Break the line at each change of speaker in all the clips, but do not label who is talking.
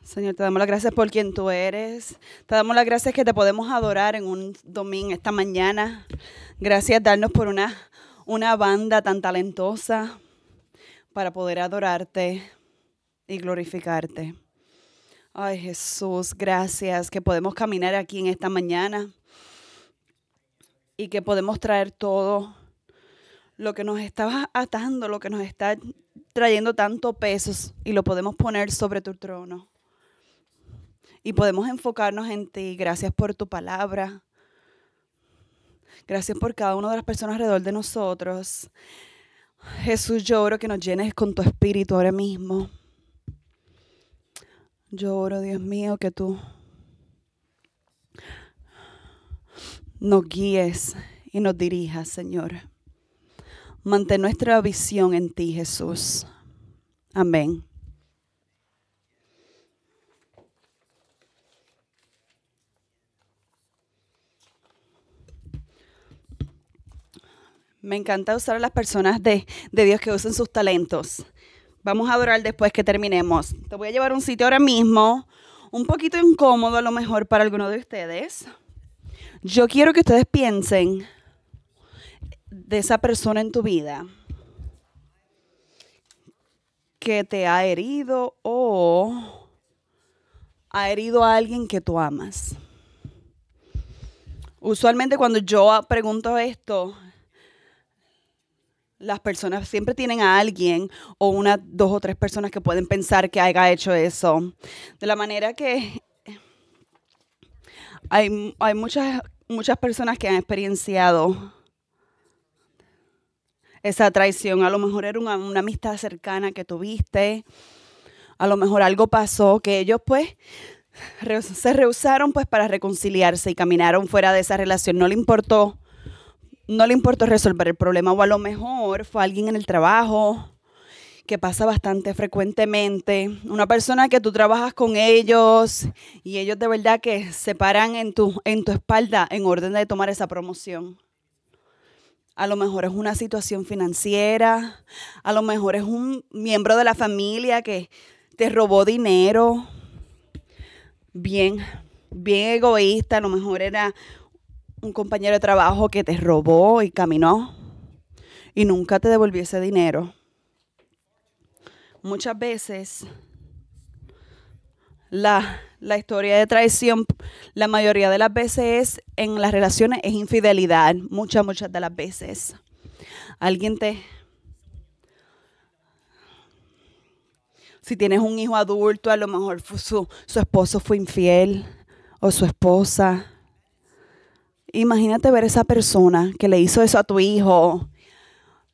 Señor, te damos las gracias por quien tú eres. Te damos las gracias que te podemos adorar en un domingo, esta mañana. Gracias darnos por una banda tan talentosa para poder adorarte y glorificarte. Ay, Jesús, gracias que podemos caminar aquí en esta mañana y que podemos traer todo lo que nos está atando, lo que nos está trayendo tanto peso y lo podemos poner sobre tu trono. Y podemos enfocarnos en ti. Gracias por tu palabra. Gracias por cada una de las personas alrededor de nosotros. Jesús, yo oro que nos llenes con tu espíritu ahora mismo. Yo oro, Dios mío, que tú nos guíes y nos dirijas, Señor. Mantén nuestra visión en ti, Jesús. Amén. Me encanta usar a las personas de Dios que usen sus talentos. Vamos a adorar después que terminemos. Te voy a llevar a un sitio ahora mismo, un poquito incómodo a lo mejor para alguno de ustedes. Yo quiero que ustedes piensen de esa persona en tu vida que te ha herido o ha herido a alguien que tú amas. Usualmente cuando yo pregunto esto, las personas siempre tienen a alguien o una, dos o tres personas que pueden pensar que haya hecho eso. De la manera que hay muchas personas que han experienciado esa traición. A lo mejor era una amistad cercana que tuviste. A lo mejor algo pasó que ellos pues se rehusaron pues para reconciliarse y caminaron fuera de esa relación. No le importó resolver el problema, o a lo mejor fue alguien en el trabajo que pasa bastante frecuentemente, una persona que tú trabajas con ellos y ellos de verdad que se paran en tu espalda en orden de tomar esa promoción. A lo mejor es una situación financiera, a lo mejor es un miembro de la familia que te robó dinero, bien egoísta, a lo mejor era un compañero de trabajo que te robó y caminó y nunca te devolvió ese dinero. Muchas veces la historia de traición, la mayoría de las veces en las relaciones es infidelidad. Muchas de las veces. Si tienes un hijo adulto, a lo mejor su esposo fue infiel o su esposa. Imagínate ver esa persona que le hizo eso a tu hijo.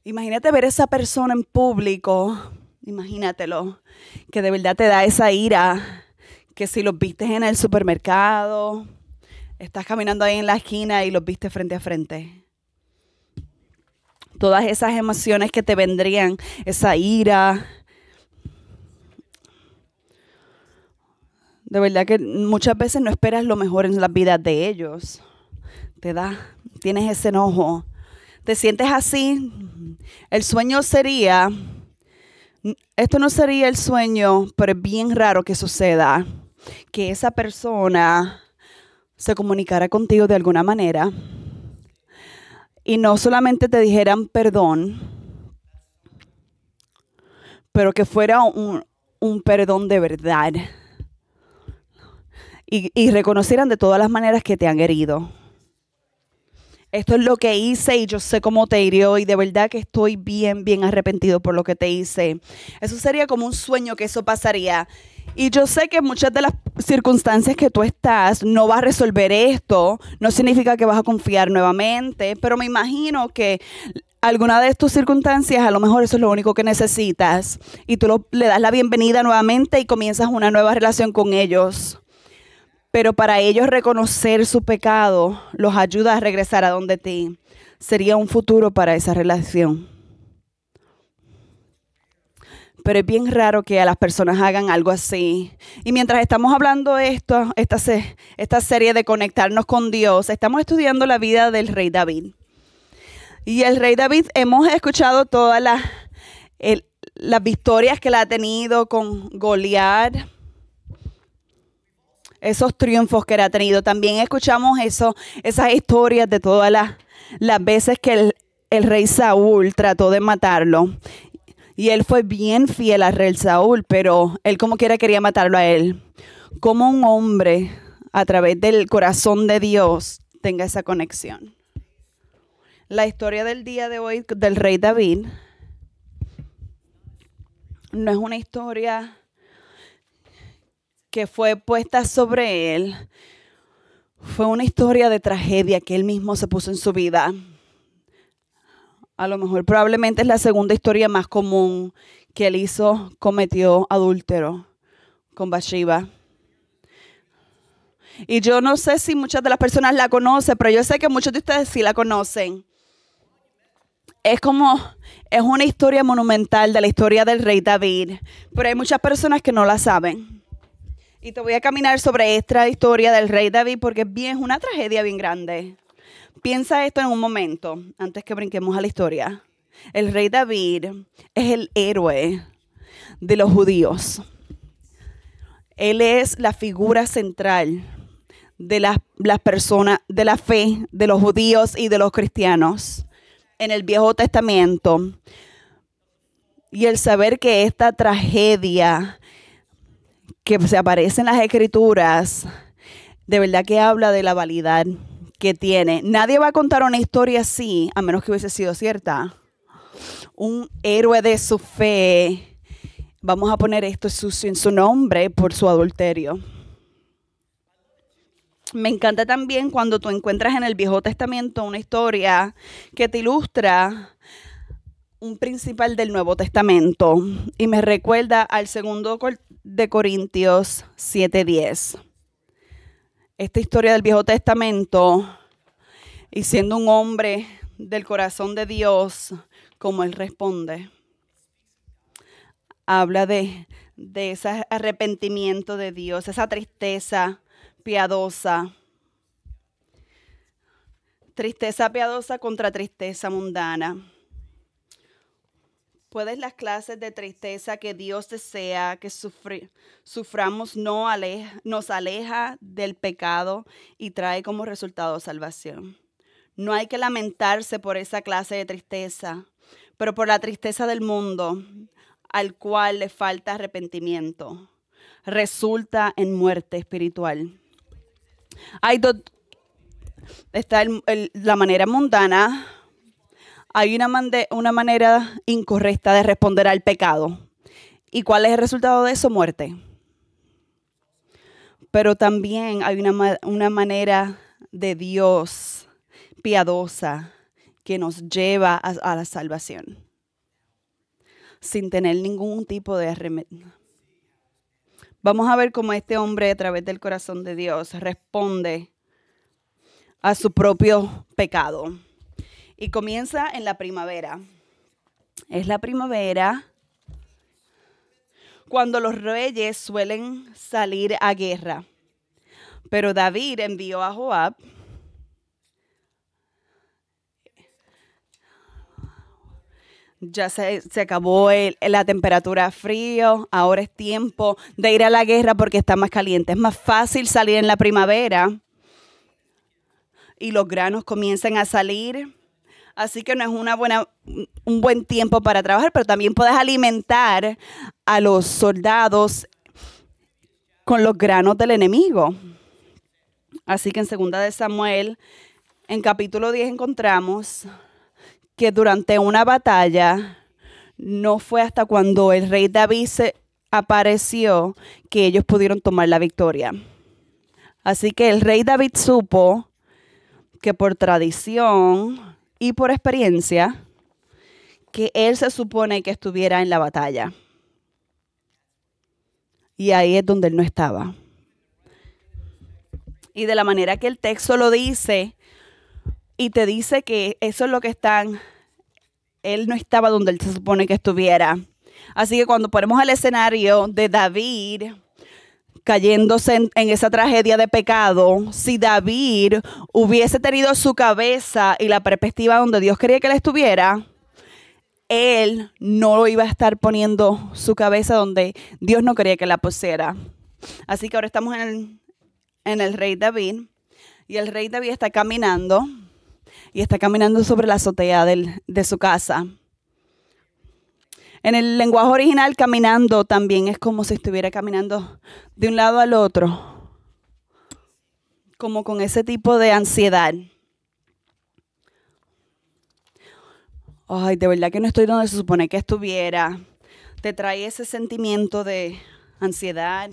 Imagínate ver esa persona en público. Imagínatelo. Que de verdad te da esa ira. Que si los viste en el supermercado, estás caminando ahí en la esquina y los viste frente a frente. Todas esas emociones que te vendrían, esa ira. De verdad que muchas veces no esperas lo mejor en las vidas de ellos. Tienes ese enojo, te sientes así. El sueño sería, esto no sería el sueño, pero es bien raro que suceda, que esa persona se comunicara contigo de alguna manera y no solamente te dijeran perdón, pero que fuera un perdón de verdad y reconocieran de todas las maneras que te han herido. Esto es lo que hice y yo sé cómo te hirió y de verdad que estoy bien arrepentido por lo que te hice. Eso sería como un sueño que eso pasaría. Y yo sé que muchas de las circunstancias que tú estás no vas a resolver esto. No significa que vas a confiar nuevamente, pero me imagino que alguna de tus circunstancias, a lo mejor eso es lo único que necesitas. Y tú le das la bienvenida nuevamente y comienzas una nueva relación con ellos. Pero para ellos reconocer su pecado los ayuda a regresar a donde ti. Sería un futuro para esa relación. Pero es bien raro que a las personas hagan algo así. Y mientras estamos hablando de esto, esta serie de conectarnos con Dios, estamos estudiando la vida del rey David. Y el rey David, hemos escuchado todas las victorias que él ha tenido con Goliat. esos triunfos que él ha tenido. También escuchamos esas historias de todas las veces que el rey Saúl trató de matarlo. Y él fue bien fiel al rey Saúl, pero él como quiera quería matarlo a él. Como un hombre, a través del corazón de Dios, tenga esa conexión. La historia del día de hoy del rey David no es una historia que fue puesta sobre él. Fue una historia de tragedia que él mismo se puso en su vida. A lo mejor probablemente es la segunda historia más común que él cometió adúltero con Bathsheba. Y yo no sé si muchas de las personas la conocen, pero yo sé que muchos de ustedes sí la conocen. Es una historia monumental de la historia del rey David, pero hay muchas personas que no la saben. Y te voy a caminar sobre esta historia del rey David porque es una tragedia bien grande. Piensa esto en un momento, antes que brinquemos a la historia. El rey David es el héroe de los judíos. Él es la figura central de las personas, de la fe, de los judíos y de los cristianos en el Viejo Testamento. Y el saber que esta tragedia que se aparece en las Escrituras, de verdad que habla de la validad que tiene. Nadie va a contar una historia así, a menos que hubiese sido cierta. Un héroe de su fe, vamos a poner esto sucio en su nombre por su adulterio. Me encanta también cuando tú encuentras en el Viejo Testamento una historia que te ilustra un principal del Nuevo Testamento y me recuerda al 2 de Corintios 7:10. Esta historia del Viejo Testamento y siendo un hombre del corazón de Dios, como él responde, habla de ese arrepentimiento de Dios, esa tristeza piadosa. Tristeza piadosa contra tristeza mundana. Puedes las clases de tristeza que Dios desea que suframos nos aleja del pecado y trae como resultado salvación. No hay que lamentarse por esa clase de tristeza, pero por la tristeza del mundo, al cual le falta arrepentimiento, resulta en muerte espiritual. Está la manera mundana. Hay una manera incorrecta de responder al pecado. ¿Y cuál es el resultado de eso? Muerte. Pero también hay una manera de Dios piadosa que nos lleva a la salvación sin tener ningún tipo de remedio. Vamos a ver cómo este hombre, a través del corazón de Dios, responde a su propio pecado. Y comienza en la primavera. Es la primavera cuando los reyes suelen salir a guerra. Pero David envió a Joab. Ya se acabó la temperatura frío, ahora es tiempo de ir a la guerra porque está más caliente. Es más fácil salir en la primavera y los granos comienzan a salir. Así que no es un buen tiempo para trabajar, pero también puedes alimentar a los soldados con los granos del enemigo. Así que en 2 de Samuel, en capítulo 10 encontramos que durante una batalla, no fue hasta cuando el rey David se apareció que ellos pudieron tomar la victoria. Así que el rey David supo que por tradición y por experiencia, que él se supone que estuviera en la batalla. Y ahí es donde él no estaba. Y de la manera que el texto lo dice, y te dice que eso es lo que están, él no estaba donde él se supone que estuviera. Así que cuando ponemos el escenario de David cayéndose en esa tragedia de pecado, si David hubiese tenido su cabeza y la perspectiva donde Dios quería que él estuviera, él no iba a estar poniendo su cabeza donde Dios no quería que la pusiera. Así que ahora estamos en el rey David. Y el rey David está caminando. Y está caminando sobre la azotea de su casa. En el lenguaje original, caminando también es como si estuviera caminando de un lado al otro. Como con ese tipo de ansiedad. Ay, de verdad que no estoy donde se supone que estuviera. Te trae ese sentimiento de ansiedad.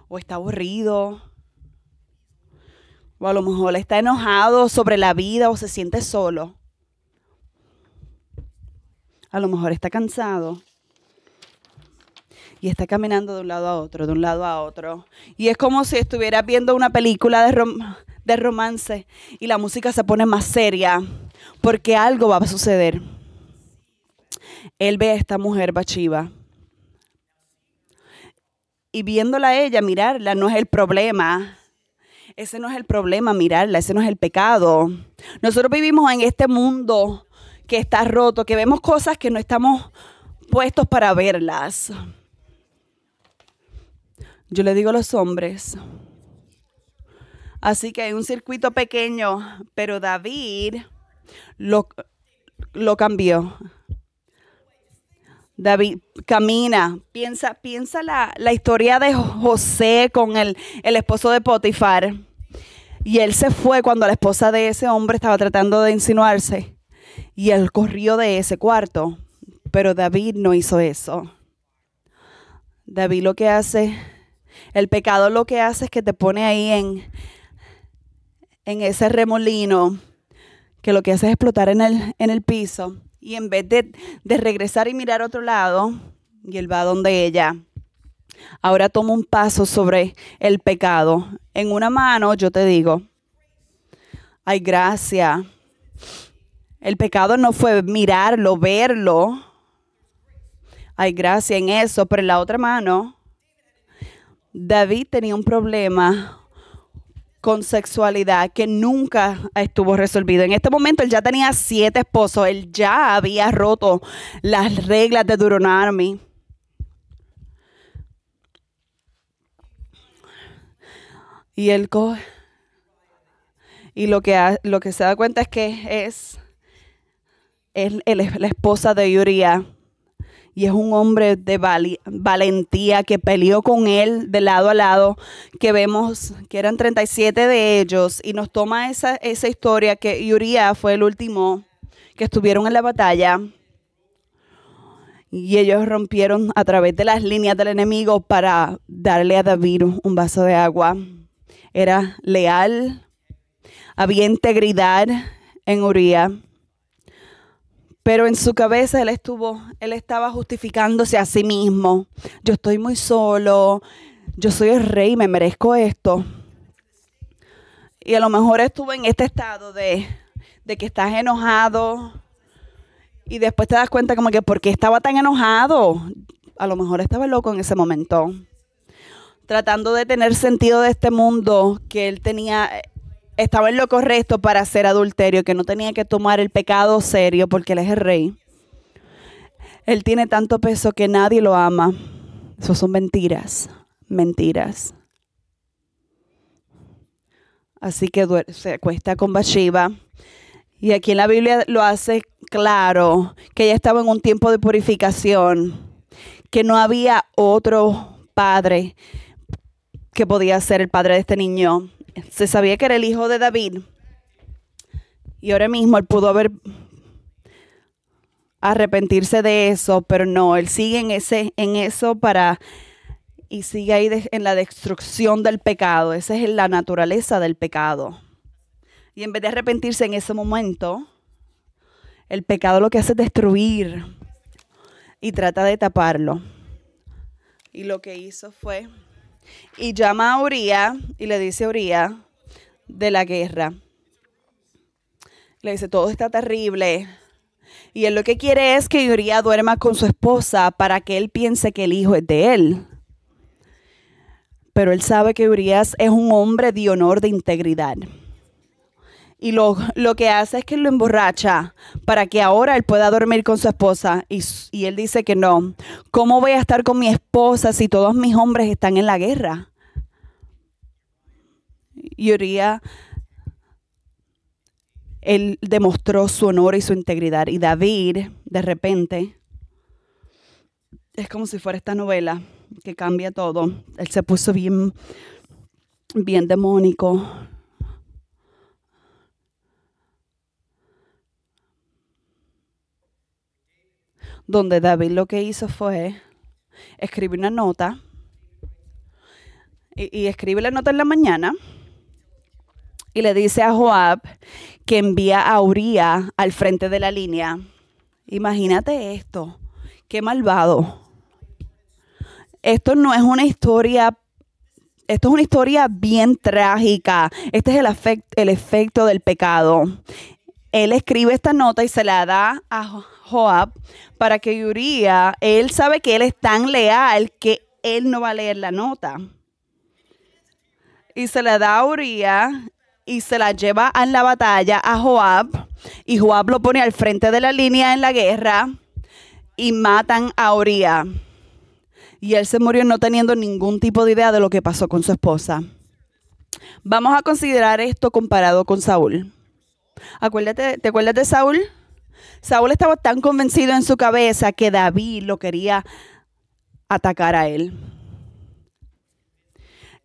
O está aburrido. O a lo mejor está enojado sobre la vida o se siente solo. A lo mejor está cansado. Y está caminando de un lado a otro, de un lado a otro. Y es como si estuviera viendo una película de romance y la música se pone más seria porque algo va a suceder. Él ve a esta mujer Bathsheba. Y viéndola a ella, mirarla no es el problema. Ese no es el problema, mirarla, ese no es el pecado. Nosotros vivimos en este mundo que está roto, que vemos cosas que no estamos puestos para verlas. Yo le digo a los hombres, así que hay un circuito pequeño, pero David lo cambió. David camina, piensa la historia de José con el esposo de Potifar. Y él se fue cuando la esposa de ese hombre estaba tratando de insinuarse. Y él corrió de ese cuarto. Pero David no hizo eso. David lo que hace, el pecado lo que hace es que te pone ahí en ese remolino. Que lo que hace es explotar en el piso. Y en vez de regresar y mirar a otro lado, y él va donde ella, ahora toma un paso sobre el pecado. En una mano, yo te digo, hay gracia. El pecado no fue mirarlo, verlo. Hay gracia en eso, pero en la otra mano, David tenía un problema con sexualidad que nunca estuvo resolvido. En este momento él ya tenía 7 esposos. Él ya había roto las reglas de Deuteronomy. Y él coge. Y lo que se da cuenta es que es la esposa de Uría. Y es un hombre de valentía que peleó con él de lado a lado, que vemos que eran 37 de ellos. Y nos toma esa historia que Uría fue el último que estuvieron en la batalla. Y ellos rompieron a través de las líneas del enemigo para darle a David un vaso de agua. Era leal, había integridad en Uría. Pero en su cabeza él estaba justificándose a sí mismo. Yo estoy muy solo, yo soy el rey, me merezco esto. Y a lo mejor estuvo en este estado de que estás enojado y después te das cuenta como que ¿por qué estaba tan enojado? A lo mejor estaba loco en ese momento. Tratando de tener sentido de este mundo que él tenía. Estaba en lo correcto para hacer adulterio, que no tenía que tomar el pecado serio porque él es el rey. Él tiene tanto peso que nadie lo ama. Eso son mentiras, mentiras. Así que se acuesta con Bathsheba. Y aquí en la Biblia lo hace claro que ella estaba en un tiempo de purificación, que no había otro padre que podía ser el padre de este niño. Se sabía que era el hijo de David. Y ahora mismo él pudo arrepentirse de eso, pero no, él sigue en eso y sigue ahí en la destrucción del pecado. Esa es la naturaleza del pecado. Y en vez de arrepentirse en ese momento, el pecado lo que hace es destruir y trata de taparlo. Y lo que hizo fue, y llama a Uría y le dice a Uría de la guerra. Le dice, todo está terrible. Y él lo que quiere es que Uría duerma con su esposa para que él piense que el hijo es de él. Pero él sabe que Urías es un hombre de honor, de integridad. Y lo que hace es que lo emborracha para que ahora él pueda dormir con su esposa. Y él dice que no. ¿Cómo voy a estar con mi esposa si todos mis hombres están en la guerra? Y Uría, él demostró su honor y su integridad. Y David, de repente, es como si fuera esta novela que cambia todo. Él se puso bien demónico. Donde David lo que hizo fue escribir una nota y escribe la nota en la mañana y le dice a Joab que envía a Uría al frente de la línea. Imagínate esto, qué malvado. Esto no es una historia, esto es una historia bien trágica. Este es el efecto del pecado. Él escribe esta nota y se la da a Joab para que Uría, él sabe que él es tan leal que él no va a leer la nota. Y se la da a Uría y se la lleva en la batalla a Joab. Y Joab lo pone al frente de la línea en la guerra y matan a Uría. Y él se murió no teniendo ningún tipo de idea de lo que pasó con su esposa. Vamos a considerar esto comparado con Saúl. ¿Te acuerdas de Saúl? Saúl estaba tan convencido en su cabeza que David lo quería atacar a él.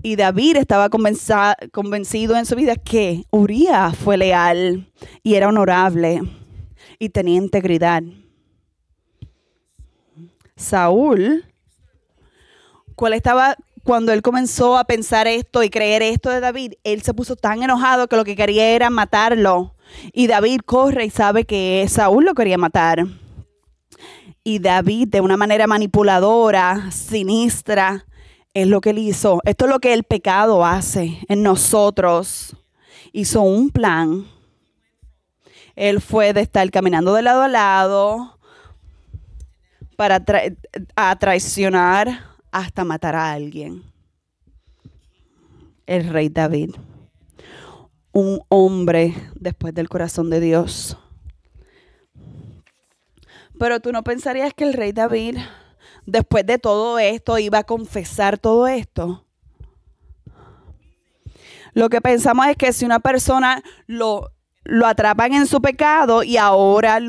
Y David estaba convencido en su vida que Uría fue leal y era honorable y tenía integridad. Saúl, cuando él comenzó a pensar esto y creer esto de David, él se puso tan enojado que lo que quería era matarlo. Y David corre y sabe que Saúl lo quería matar. Y David, de una manera manipuladora, siniestra, es lo que él hizo. Esto es lo que el pecado hace en nosotros. Hizo un plan. Él fue de estar caminando de lado a lado para traicionar hasta matar a alguien. El rey David. Un hombre después del corazón de Dios. Pero tú no pensarías que el rey David, después de todo esto, iba a confesar todo esto. Lo que pensamos es que si una persona lo atrapan en su pecado y ahora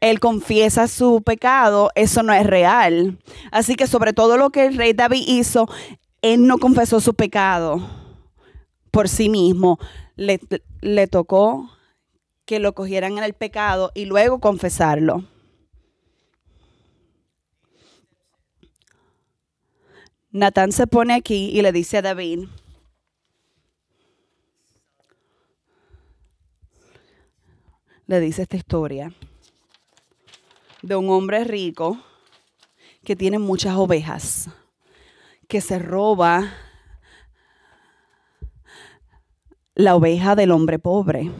él confiesa su pecado, eso no es real. Así que sobre todo lo que el rey David hizo, él no confesó su pecado por sí mismo. Le tocó que lo cogieran en el pecado y luego confesarlo. Natán se pone aquí y le dice a David, le dice esta historia de un hombre rico que tiene muchas ovejas, que se roba la oveja del hombre pobre.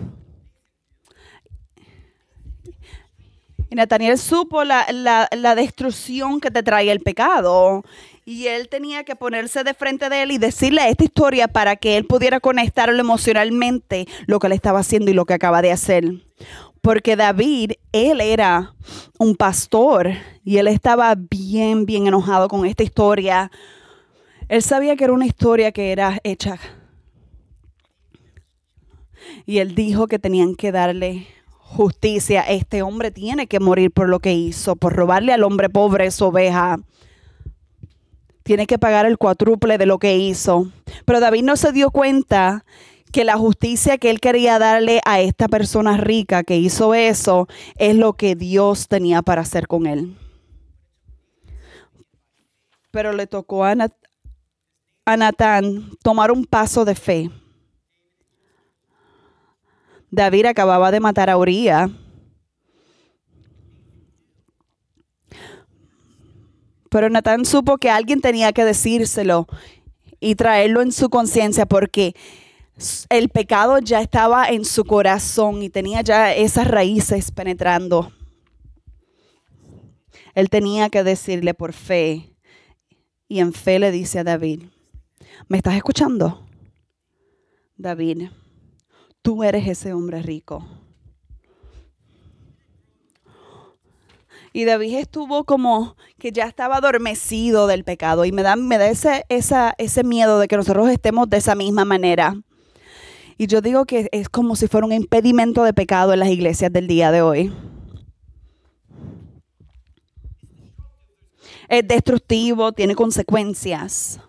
Y Nataniel supo la destrucción que te trae el pecado. Y él tenía que ponerse de frente de él y decirle esta historia para que él pudiera conectarlo emocionalmente lo que él estaba haciendo y lo que acaba de hacer. Porque David, él era un pastor y él estaba bien enojado con esta historia. Él sabía que era una historia que era hecha. Y él dijo que tenían que darle justicia. Este hombre tiene que morir por lo que hizo, por robarle al hombre pobre su oveja. Tiene que pagar el cuádruple de lo que hizo. Pero David no se dio cuenta que la justicia que él quería darle a esta persona rica que hizo eso es lo que Dios tenía para hacer con él. Pero le tocó a Natán tomar un paso de fe. David acababa de matar a Uría. Pero Natán supo que alguien tenía que decírselo y traerlo en su conciencia porque el pecado ya estaba en su corazón y tenía ya esas raíces penetrando. Él tenía que decirle por fe. Y en fe le dice a David, ¿me estás escuchando? David, tú eres ese hombre rico. Y David estuvo como que ya estaba adormecido del pecado. Y me da ese miedo de que nosotros estemos de esa misma manera. Y yo digo que es como si fuera un impedimento de pecado en las iglesias del día de hoy. Es destructivo, tiene consecuencias.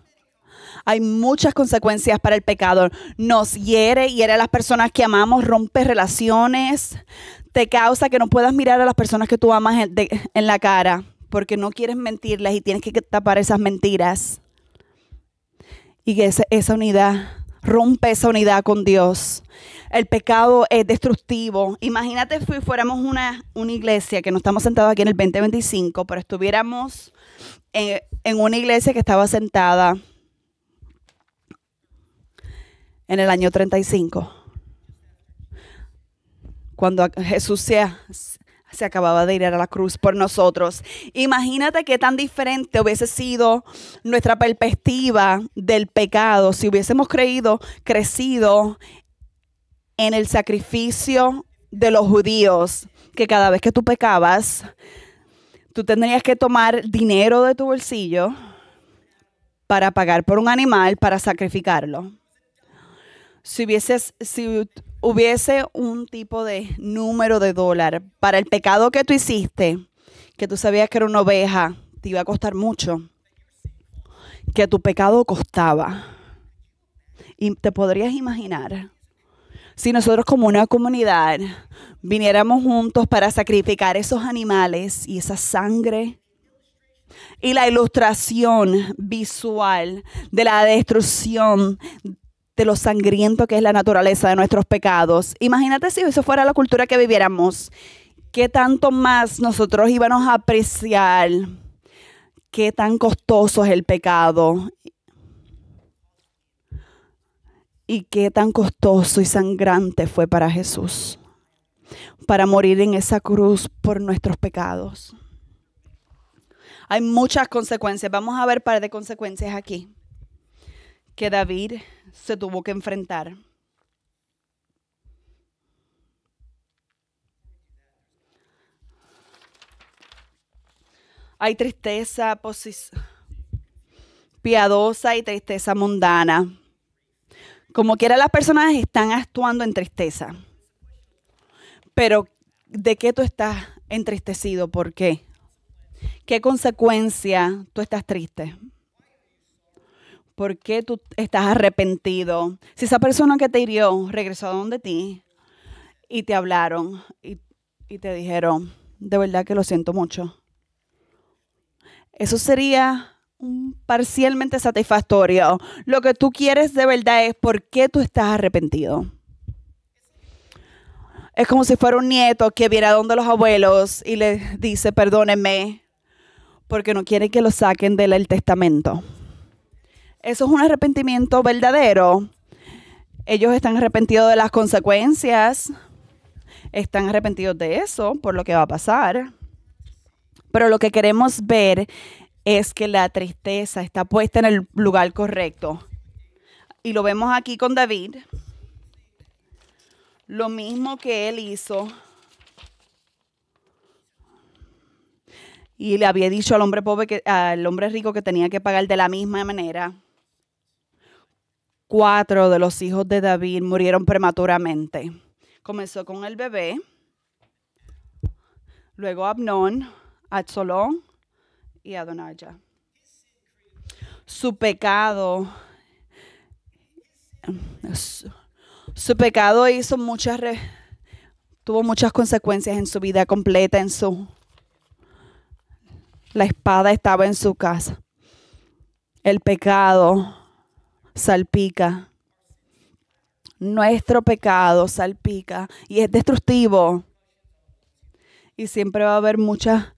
Hay muchas consecuencias para el pecado. Nos hiere a las personas que amamos, rompe relaciones, te causa que no puedas mirar a las personas que tú amas en la cara porque no quieres mentirles y tienes que tapar esas mentiras. Y que esa unidad, rompe esa unidad con Dios. El pecado es destructivo. Imagínate si fuéramos una iglesia, que no estamos sentados aquí en el 2025, pero estuviéramos en una iglesia que estaba sentada en el año 35, cuando Jesús se acababa de ir a la cruz por nosotros. Imagínate qué tan diferente hubiese sido nuestra perspectiva del pecado si hubiésemos crecido en el sacrificio de los judíos, que cada vez que tú pecabas, tú tendrías que tomar dinero de tu bolsillo para pagar por un animal para sacrificarlo. Si hubiese un tipo de número de dólar para el pecado que tú hiciste, que tú sabías que era una oveja, te iba a costar mucho, que tu pecado costaba. Y te podrías imaginar, si nosotros como una comunidad viniéramos juntos para sacrificar esos animales y esa sangre, y la ilustración visual de la destrucción de lo sangriento que es la naturaleza de nuestros pecados. Imagínate si eso fuera la cultura que viviéramos, qué tanto más nosotros íbamos a apreciar qué tan costoso es el pecado y qué tan costoso y sangrante fue para Jesús, para morir en esa cruz por nuestros pecados. Hay muchas consecuencias. Vamos a ver un par de consecuencias aquí que David se tuvo que enfrentar. Hay tristeza piadosa y tristeza mundana. Como quiera, las personas están actuando en tristeza. Pero, ¿de qué tú estás entristecido? ¿Por qué? ¿Qué consecuencia tú estás triste? ¿Por qué tú estás arrepentido? Si esa persona que te hirió regresó a donde ti y te hablaron y te dijeron, de verdad que lo siento mucho. Eso sería parcialmente satisfactorio. Lo que tú quieres de verdad es por qué tú estás arrepentido. Es como si fuera un nieto que viera donde los abuelos y le dice, perdónenme, porque no quiere que lo saquen del testamento. Eso es un arrepentimiento verdadero. Ellos están arrepentidos de las consecuencias. Están arrepentidos de eso, por lo que va a pasar. Pero lo que queremos ver es que la tristeza está puesta en el lugar correcto. Y lo vemos aquí con David. Lo mismo que él hizo. Y le había dicho al hombre pobre, al hombre rico, que tenía que pagar de la misma manera. 4 de los hijos de David murieron prematuramente. Comenzó con el bebé, luego Abnón, Absalón y Adonijah. Su pecado tuvo muchas consecuencias en su vida completa. La espada estaba en su casa. El pecado salpica. Nuestro pecado salpica y es destructivo. Y siempre va a haber muchas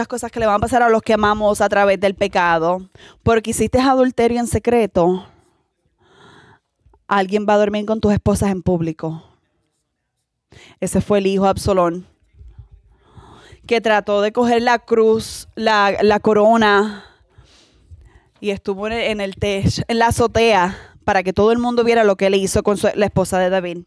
cosas que le van a pasar a los que amamos a través del pecado. Porque hiciste adulterio en secreto, alguien va a dormir con tus esposas en público. Ese fue el hijo Absalón, que trató de coger la cruz, la corona, y estuvo en el techo, en la azotea, para que todo el mundo viera lo que él hizo con la esposa de David.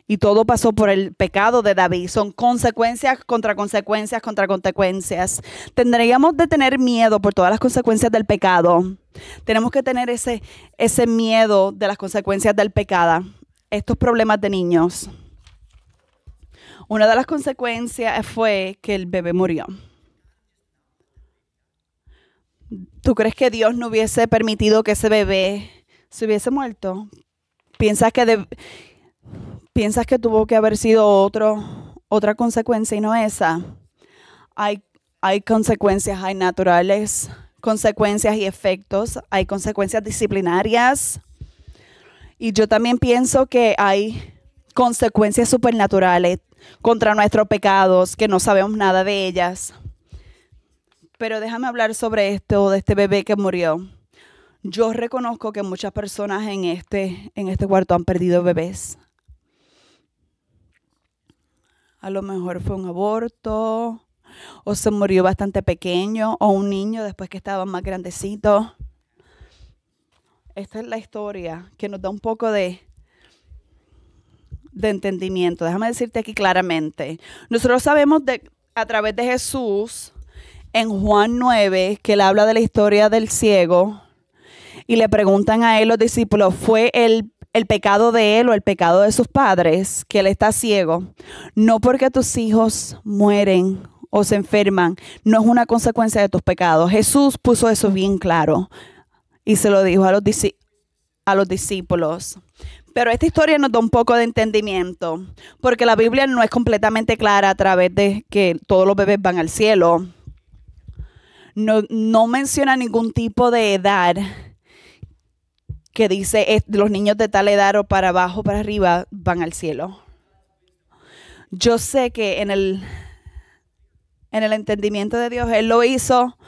Y todo pasó por el pecado de David. Son consecuencias contra consecuencias contra consecuencias. Tendríamos de tener miedo por todas las consecuencias del pecado. Tenemos que tener ese miedo de las consecuencias del pecado. estos problemas de niños. Una de las consecuencias fue que el bebé murió. ¿Tú crees que Dios no hubiese permitido que ese bebé se hubiese muerto? ¿Piensas que tuvo que haber sido otra consecuencia y no esa? Hay consecuencias, hay naturales, consecuencias y efectos, hay consecuencias disciplinarias. Y yo también pienso que hay consecuencias supernaturales contra nuestros pecados, que no sabemos nada de ellas. Pero déjame hablar sobre esto, de este bebé que murió. Yo reconozco que muchas personas en este cuarto han perdido bebés. A lo mejor fue un aborto, o se murió bastante pequeño, o un niño después que estaba más grandecito. Esta es la historia que nos da un poco de entendimiento. Déjame decirte aquí claramente. Nosotros sabemos a través de Jesús, en Juan 9, que él habla de la historia del ciego, y le preguntan a él los discípulos, ¿fue el pecado de él o el pecado de sus padres que él está ciego? No porque tus hijos mueren o se enferman, no es una consecuencia de tus pecados. Jesús puso eso bien claro y se lo dijo a los discípulos. Pero esta historia nos da un poco de entendimiento, porque la Biblia no es completamente clara a través de que todos los bebés van al cielo. No menciona ningún tipo de edad que dice los niños de tal edad o para abajo, para arriba, van al cielo. Yo sé que en el entendimiento de Dios, Él lo hizo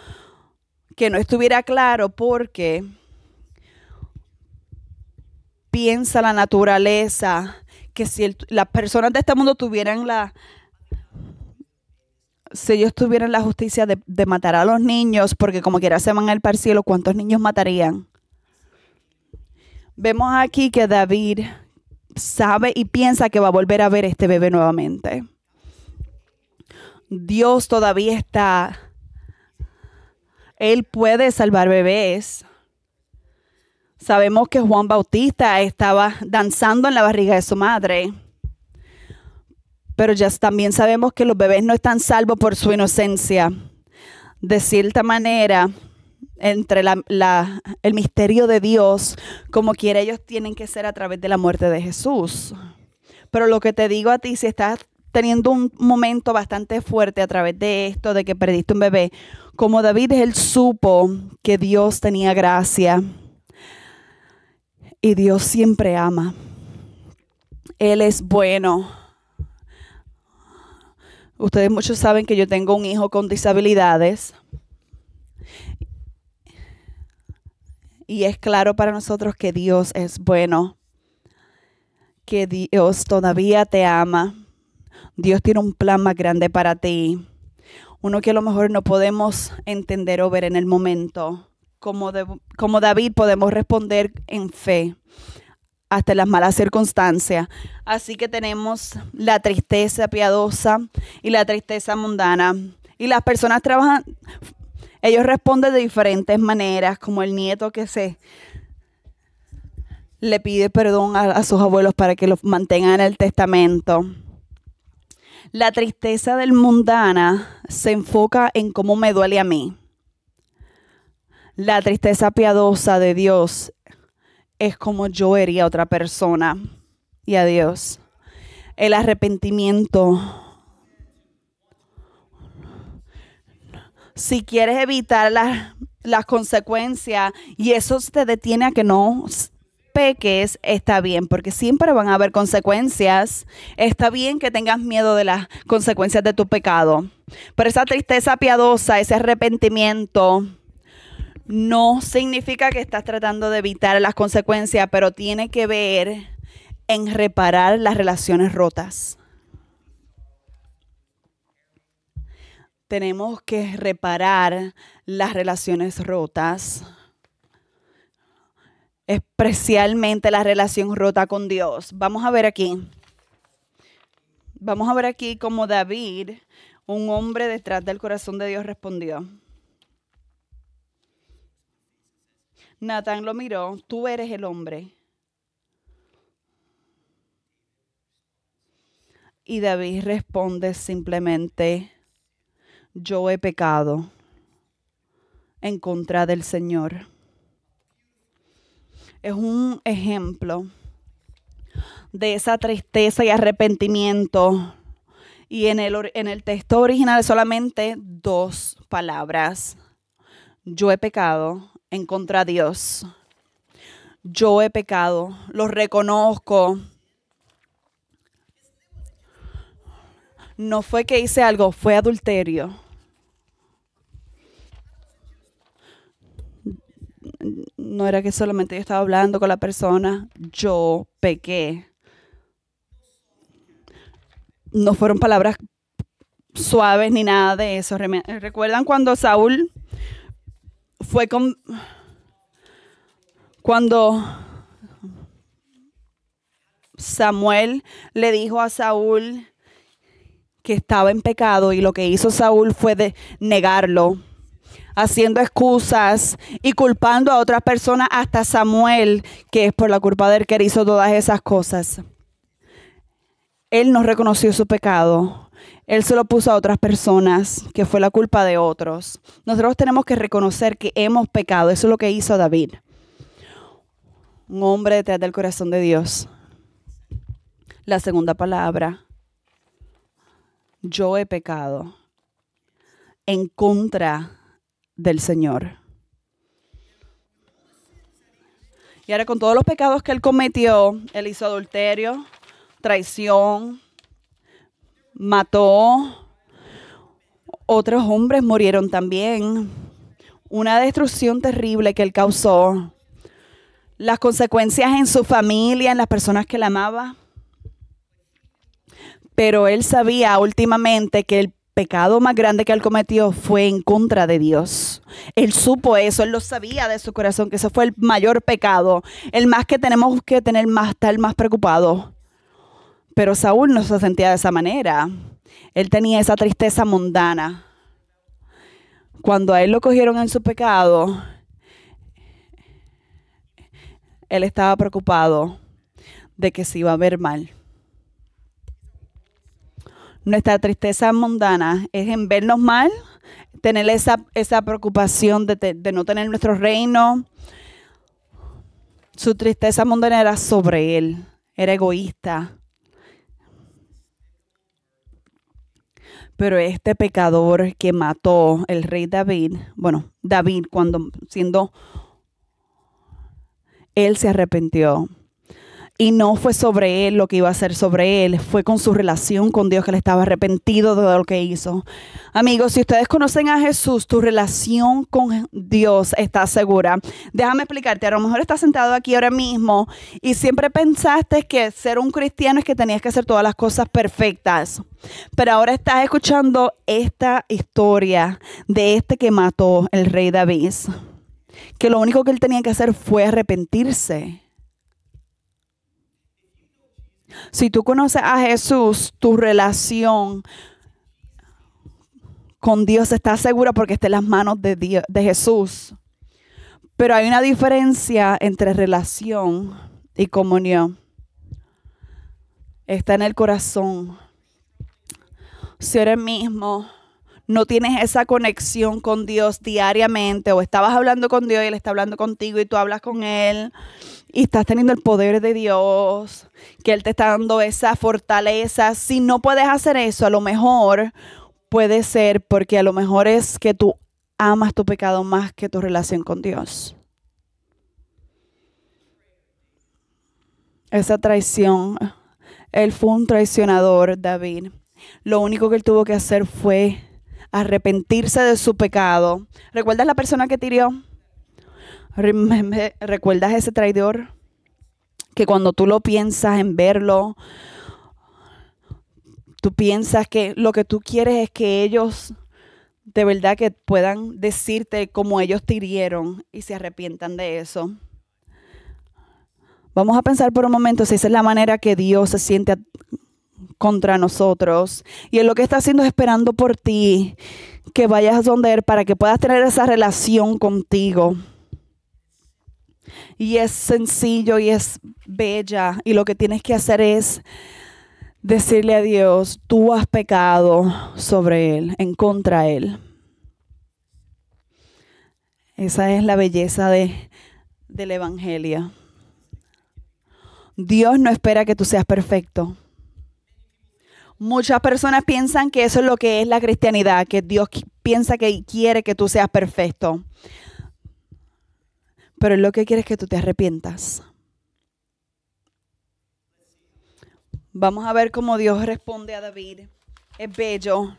que no estuviera claro porque piensa la naturaleza, que si las personas de este mundo tuvieran si ellos tuvieran la justicia de matar a los niños, porque como quiera se van a ir para el cielo, ¿cuántos niños matarían? Vemos aquí que David sabe y piensa que va a volver a ver este bebé nuevamente. Dios todavía está. Él puede salvar bebés. Sabemos que Juan Bautista estaba danzando en la barriga de su madre. Pero ya también sabemos que los bebés no están salvos por su inocencia. De cierta manera, entre el misterio de Dios, como quiera, ellos tienen que ser a través de la muerte de Jesús. Pero lo que te digo a ti, si estás teniendo un momento bastante fuerte a través de esto, de que perdiste un bebé, como David, él supo que Dios tenía gracia. Y Dios siempre ama. Él es bueno. Ustedes muchos saben que yo tengo un hijo con disabilidades. Y es claro para nosotros que Dios es bueno. Que Dios todavía te ama. Dios tiene un plan más grande para ti. Uno que a lo mejor no podemos entender o ver en el momento. Como David podemos responder en fe hasta las malas circunstancias. Así que tenemos la tristeza piadosa y la tristeza mundana. Y las personas ellos responden de diferentes maneras, como el nieto que le pide perdón a sus abuelos para que los mantengan en el testamento. La tristeza del mundana se enfoca en cómo me duele a mí. La tristeza piadosa de Dios es como yo hería a otra persona y a Dios. El arrepentimiento. Si quieres evitar las consecuencias y eso te detiene a que no peques, está bien, porque siempre van a haber consecuencias. Está bien que tengas miedo de las consecuencias de tu pecado, pero esa tristeza piadosa, ese arrepentimiento, no significa que estás tratando de evitar las consecuencias, pero tiene que ver en reparar las relaciones rotas. Tenemos que reparar las relaciones rotas, especialmente la relación rota con Dios. Vamos a ver aquí cómo David, un hombre detrás del corazón de Dios, respondió. Natán lo miró, tú eres el hombre. Y David responde simplemente, yo he pecado en contra del Señor. Es un ejemplo de esa tristeza y arrepentimiento. Y en el texto original solamente 2 palabras. Yo he pecado en contra de Dios. Yo he pecado, lo reconozco. No fue que hice algo, fue adulterio. No era que solamente yo estaba hablando con la persona, yo pequé. No fueron palabras suaves ni nada de eso. ¿Recuerdan cuando Saúl fue con... Cuando Samuel le dijo a Saúl que estaba en pecado y lo que hizo Saúl fue de negarlo, haciendo excusas y culpando a otras personas, hasta Samuel, que es por la culpa de él que hizo todas esas cosas. Él no reconoció su pecado. Él se lo puso a otras personas, que fue la culpa de otros. Nosotros tenemos que reconocer que hemos pecado. Eso es lo que hizo David. Un hombre detrás del corazón de Dios. La segunda palabra. Yo he pecado en contra del Señor. Y ahora con todos los pecados que él cometió, él hizo adulterio, traición, mató, otros hombres murieron también. Una destrucción terrible que él causó. Las consecuencias en su familia, en las personas que él amaba. Pero él sabía últimamente que el pecado más grande que él cometió fue en contra de Dios. Él supo eso, él lo sabía de su corazón, que ese fue el mayor pecado. El más que tenemos que tener más, estar más preocupados. Pero Saúl no se sentía de esa manera. Él tenía esa tristeza mundana. Cuando a él lo cogieron en su pecado, él estaba preocupado de que se iba a ver mal. Nuestra tristeza mundana es en vernos mal, tener esa preocupación de no tener nuestro reino. Su tristeza mundana era sobre él, era egoísta. Pero este pecador que mató el rey David, David él se arrepintió. Y no fue sobre él lo que iba a ser sobre él, fue con su relación con Dios que él estaba arrepentido de lo que hizo. Amigos, si ustedes conocen a Jesús, tu relación con Dios está segura. Déjame explicarte, a lo mejor estás sentado aquí ahora mismo y siempre pensaste que ser un cristiano es que tenías que hacer todas las cosas perfectas. Pero ahora estás escuchando esta historia de este que mató el rey David, que lo único que él tenía que hacer fue arrepentirse. Si tú conoces a Jesús, tu relación con Dios está segura porque está en las manos de Dios, de Jesús. Pero hay una diferencia entre relación y comunión. Está en el corazón. Si ahora mismo no tienes esa conexión con Dios diariamente, o estabas hablando con Dios y Él está hablando contigo y tú hablas con Él y estás teniendo el poder de Dios, que Él te está dando esa fortaleza. Si no puedes hacer eso, a lo mejor puede ser porque a lo mejor es que tú amas tu pecado más que tu relación con Dios. Esa traición, él fue un traicionador, David. Lo único que él tuvo que hacer fue arrepentirse de su pecado. ¿Recuerdas la persona que te hirió? ¿Recuerdas ese traidor? Que cuando tú lo piensas en verlo, tú piensas que lo que tú quieres es que ellos de verdad que puedan decirte cómo ellos te hirieron y se arrepientan de eso. Vamos a pensar por un momento si esa es la manera que Dios se siente contra nosotros. Y Él lo que está haciendo es esperando por ti, que vayas donde Él para que puedas tener esa relación contigo. Y es sencillo y es bella. Y lo que tienes que hacer es decirle a Dios, tú has pecado sobre Él, en contra de Él. Esa es la belleza del Evangelio. Dios no espera que tú seas perfecto. Muchas personas piensan que eso es lo que es la cristianidad, que Dios piensa que quiere que tú seas perfecto. Pero Él lo que quiere es que tú te arrepientas. Vamos a ver cómo Dios responde a David. Es bello.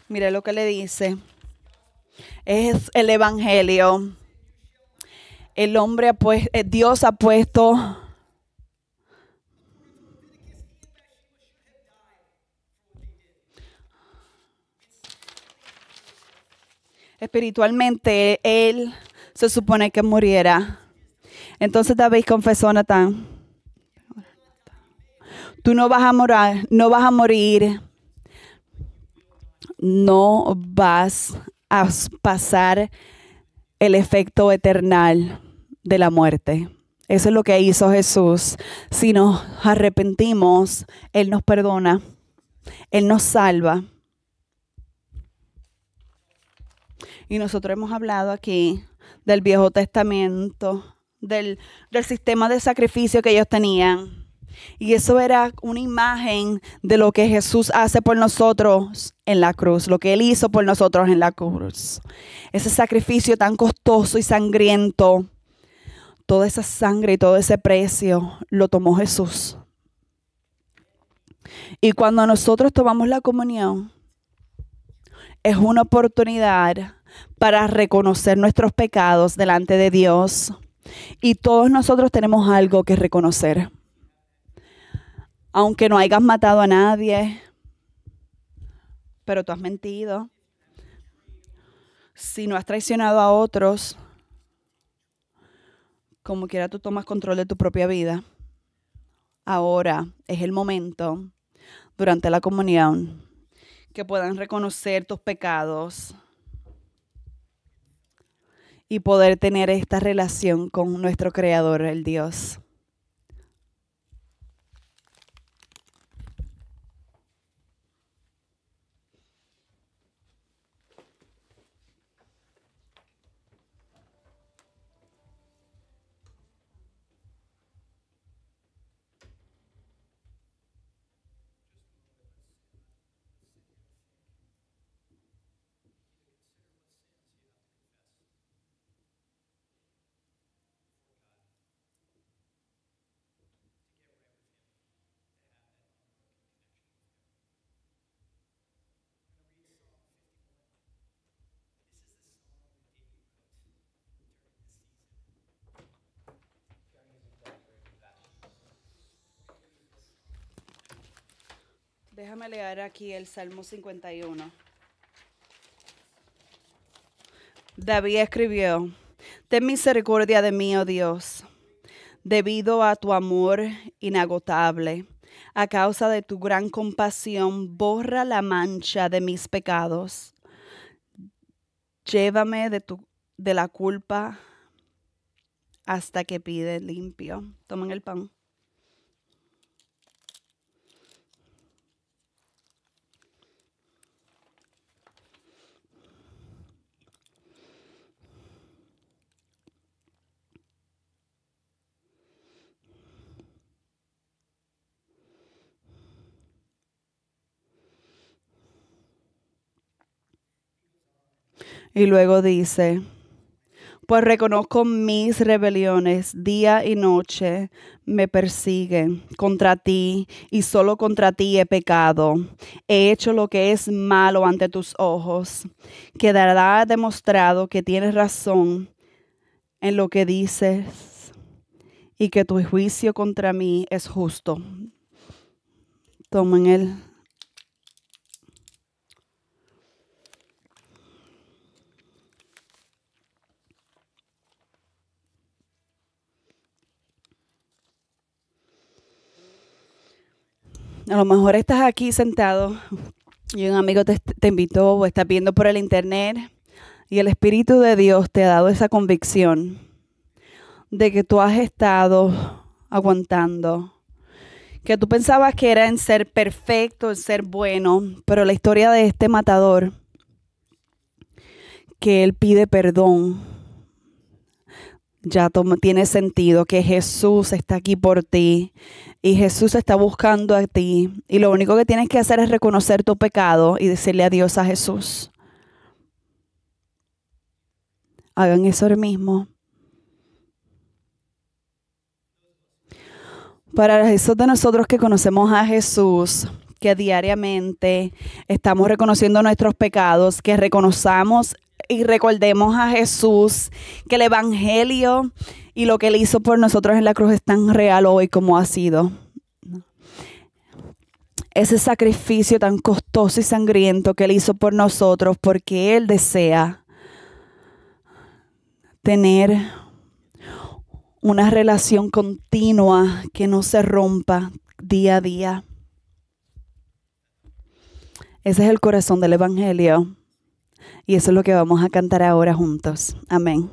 Mire lo que le dice. Es el Evangelio. Dios ha puesto espiritualmente, él se supone que muriera. Entonces David confesó a Natán, tú no vas a morir, no vas a morir, no vas a pasar el efecto eternal de la muerte. Eso es lo que hizo Jesús. Si nos arrepentimos, Él nos perdona, Él nos salva. Y nosotros hemos hablado aquí del Viejo Testamento, del sistema de sacrificio que ellos tenían. Y eso era una imagen de lo que Jesús hace por nosotros en la cruz, lo que Él hizo por nosotros en la cruz. Ese sacrificio tan costoso y sangriento, toda esa sangre y todo ese precio lo tomó Jesús. Y cuando nosotros tomamos la comunión, es una oportunidad para reconocer nuestros pecados delante de Dios. Y todos nosotros tenemos algo que reconocer. Aunque no hayas matado a nadie, pero tú has mentido. Si no has traicionado a otros, como quiera tú tomas control de tu propia vida. Ahora es el momento, durante la comunión, que puedan reconocer tus pecados y poder tener esta relación con nuestro Creador, el Dios. Déjame leer aquí el Salmo 51. David escribió, ten misericordia de mí, oh Dios, debido a tu amor inagotable. A causa de tu gran compasión, borra la mancha de mis pecados. Llévame de la culpa hasta que pide limpio. Tomen el pan. Y luego dice, pues reconozco mis rebeliones, día y noche me persiguen contra ti y solo contra ti he pecado. He hecho lo que es malo ante tus ojos. Quedará demostrado que tienes razón en lo que dices y que tu juicio contra mí es justo. Tomen el... A lo mejor estás aquí sentado y un amigo te invitó o estás viendo por el internet y el Espíritu de Dios te ha dado esa convicción de que tú has estado aguantando, que tú pensabas que era en ser perfecto, en ser bueno, pero la historia de este matador, que él pide perdón, ya tiene sentido, que Jesús está aquí por ti y Jesús está buscando a ti y lo único que tienes que hacer es reconocer tu pecado y decirle adiós a Jesús. Hagan eso ahora mismo. Para esos de nosotros que conocemos a Jesús, que diariamente estamos reconociendo nuestros pecados, que reconozcamos y recordemos a Jesús, que el Evangelio y lo que Él hizo por nosotros en la cruz es tan real hoy como ha sido. Ese sacrificio tan costoso y sangriento que Él hizo por nosotros, porque Él desea tener una relación continua que no se rompa día a día. Ese es el corazón del Evangelio. Y eso es lo que vamos a cantar ahora juntos. Amén.